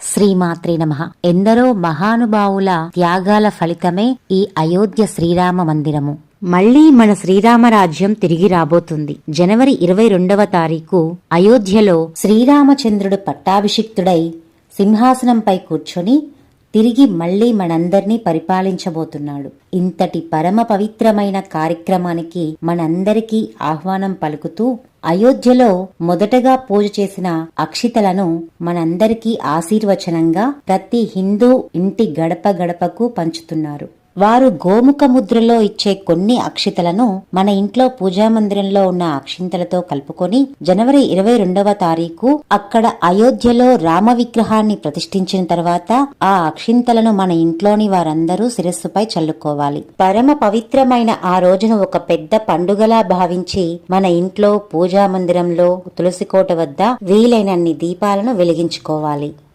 శ్రీమాత్రే నమః. ఎందరో మహానుభావుల త్యాగాల ఫలితమే ఈ అయోధ్య శ్రీరామ మందిరము. మళ్లీ మన శ్రీరామరాజ్యం తిరిగి రాబోతుంది. జనవరి 22వ తారీఖు అయోధ్యలో శ్రీరామచంద్రుడు పట్టాభిషిక్తుడై సింహాసనంపై కూర్చొని తిరిగి మళ్లీ మనందర్నీ పరిపాలించబోతున్నాడు. ఇంతటి పరమ పవిత్రమైన కార్యక్రమానికి మనందరికీ ఆహ్వానం పలుకుతూ అయోధ్యలో మొదటగా పూజ చేసిన అక్షితలను మనందరికీ ఆశీర్వచనంగా ప్రతి హిందూ ఇంటి గడప గడపకు పంచుతున్నారు. వారు గోముఖ ముద్రలో ఇచ్చే కొన్ని అక్షితలను మన ఇంట్లో పూజామందిరంలో ఉన్న అక్షింతలతో కలుపుకొని జనవరి 22వ తారీఖు అక్కడ అయోధ్యలో రామ విగ్రహాన్ని ప్రతిష్ఠించిన తర్వాత ఆ అక్షింతలను మన ఇంట్లోని వారందరూ శిరస్సుపై చల్లుకోవాలి. పరమ పవిత్రమైన ఆ రోజును ఒక పెద్ద పండుగలా భావించి మన ఇంట్లో పూజామందిరంలో తులసికోట వద్ద వీలైనన్ని దీపాలను వెలిగించుకోవాలి.